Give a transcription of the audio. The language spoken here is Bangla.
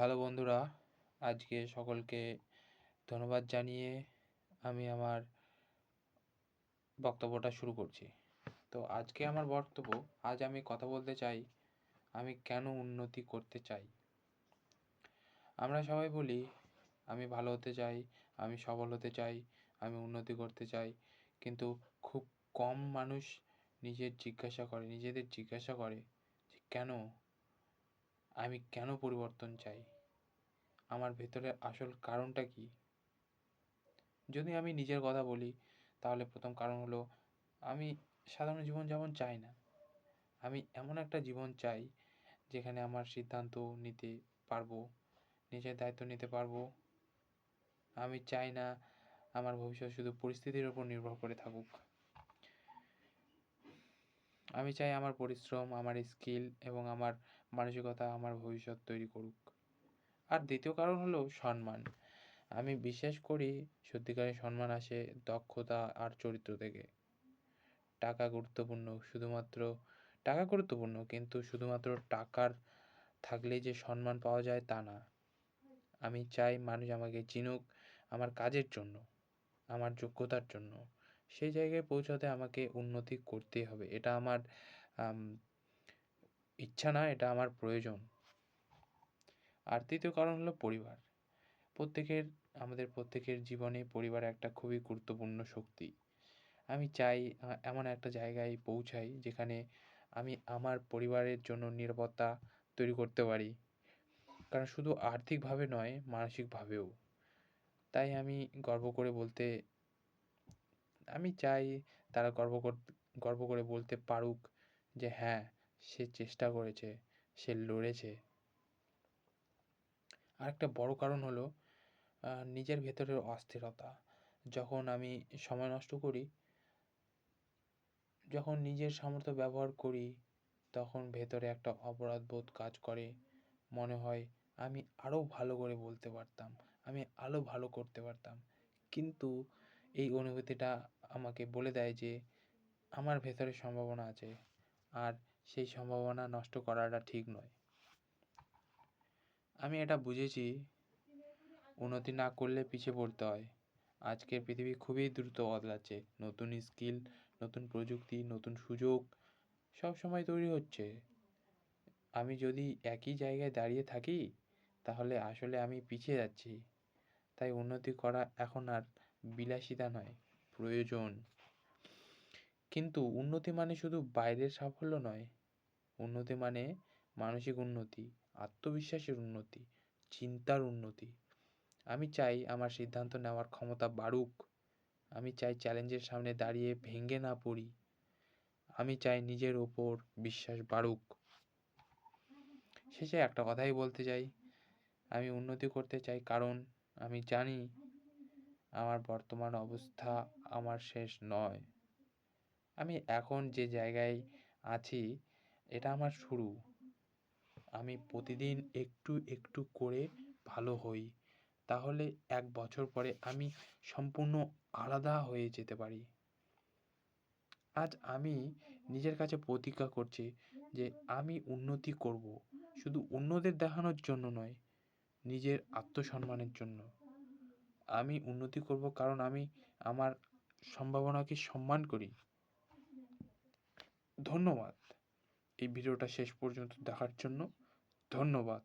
হ্যালো বন্ধুরা, আজকে সকলকে ধন্যবাদ জানিয়ে আমি আমার বক্তব্যটা শুরু করছি। তো আজকে আমার বক্তব্য, আজ আমি কথা বলতে চাই আমি কেন উন্নতি করতে চাই। আমরা সবাই বলি আমি ভালো হতে চাই, আমি সফল হতে চাই, আমি উন্নতি করতে চাই, কিন্তু খুব কম মানুষ নিজেদের জিজ্ঞাসা করে যে আমি কেন পরিবর্তন চাই, আমার ভেতরে আসল কারণটা কী। যদি আমি নিজের কথা বলি তাহলে প্রথম কারণ হলো আমি সাধারণ জীবনযাপন চাই না। আমি এমন একটা জীবন চাই যেখানে আমার সিদ্ধান্ত নিতে পারবো, নিজের দায়িত্ব নিতে পারবো। আমি চাই না আমার ভবিষ্যৎ শুধু পরিস্থিতির উপর নির্ভর করে থাকুক। আমি চাই আমার পরিশ্রম, আমার স্কিল এবং আমার মানসিকতা আমার ভবিষ্যৎ তৈরি করুক। আর দ্বিতীয় কারণ হলো সম্মান। আমি বিশ্বাস করি সত্যিকারের সম্মান আসে দক্ষতা আর চরিত্র থেকে। টাকা গুরুত্বপূর্ণ, কিন্তু শুধুমাত্র টাকার থাকলেই যে সম্মান পাওয়া যায় তা না। আমি চাই মানুষ আমাকে চিনুক আমার কাজের জন্য, আমার যোগ্যতার জন্য। সেই জায়গায় পৌঁছাতে আমাকে উন্নতি করতেই হবে। এটা আমার আম ইচ্ছা না, এটা আমার প্রয়োজন। আর তৃতীয় কারণ হলো পরিবার। আমাদের প্রত্যেকের জীবনে পরিবার একটা খুবই গুরুত্বপূর্ণ শক্তি। আমি চাই এমন একটা জায়গায় পৌঁছাই যেখানে আমি আমার পরিবারের জন্য নিরাপত্তা তৈরি করতে পারি। কারণ শুধু আর্থিকভাবে নয়, মানসিকভাবেও। তাই গর্ব করে বলতে আমি চাই তারা গর্ব করে বলতে পারুক যে হ্যাঁ, সে চেষ্টা করেছে, সে লড়েছে। আরেকটা বড় কারণ হলো নিজের ভেতরের অস্থিরতা। যখন আমি সময় নষ্ট করি, যখন নিজের সামর্থ্য ব্যবহার করি, তখন ভেতরে একটা অপরাধবোধ কাজ করে। মনে হয় আমি আরও ভালো করে বলতে পারতাম, আমি আরও ভালো করতে পারতাম। কিন্তু এই অনুভূতিটা আমাকে বলে দেয় যে আমার ভেতরে সম্ভাবনা আছে, আর সেই সম্ভাবনা নষ্ট করাটা ঠিক নয়। আমি এটা বুঝেছি, উন্নতি না করলে পিছিয়ে পড়তে হয়। আজকের পৃথিবী খুবই দ্রুত বদলাচ্ছে। নতুন স্কিল, নতুন প্রযুক্তি, নতুন সুযোগ সবসময় তৈরি হচ্ছে। আমি যদি একই জায়গায় দাঁড়িয়ে থাকি তাহলে আসলে আমি পিছিয়ে যাচ্ছি। তাই উন্নতি করা এখন আর বিলাসিতা নয়, প্রয়োজন। কিন্তু উন্নতি মানে শুধু বাইরের সাফল্য নয়। উন্নতি মানে মানসিক উন্নতি, আত্মবিশ্বাসের উন্নতি, চিন্তার উন্নতি। আমি চাই আমার সিদ্ধান্ত নেওয়ার ক্ষমতা বাড়ুক। আমি চাই চ্যালেঞ্জের সামনে দাঁড়িয়ে ভেঙে না পড়ি। আমি চাই নিজের ওপর বিশ্বাস বাড়ুক। শেষে একটা কথাই বলতে চাই, আমি উন্নতি করতে চাই কারণ আমি জানি আমার বর্তমান অবস্থা আমার শেষ নয়। আমি এখন যে জায়গায় আছি এটা আমার শুরু। আমি প্রতিদিন একটু একটু করে ভালো হই, তাহলে 1 বছর পরে আমি সম্পূর্ণ আলাদা হয়ে যেতে পারি। আজ আমি নিজের কাছে প্রতিজ্ঞা করছি যে আমি উন্নতি করব, শুধু অন্যদের দেখানোর জন্য নয়, নিজের আত্মসম্মানের জন্য। আমি উন্নতি করব কারণ আমি আমার সম্ভাবনাকে সম্মান করি। ধন্যবাদ এই ভিডিওটা শেষ পর্যন্ত দেখার জন্য। ধন্যবাদ।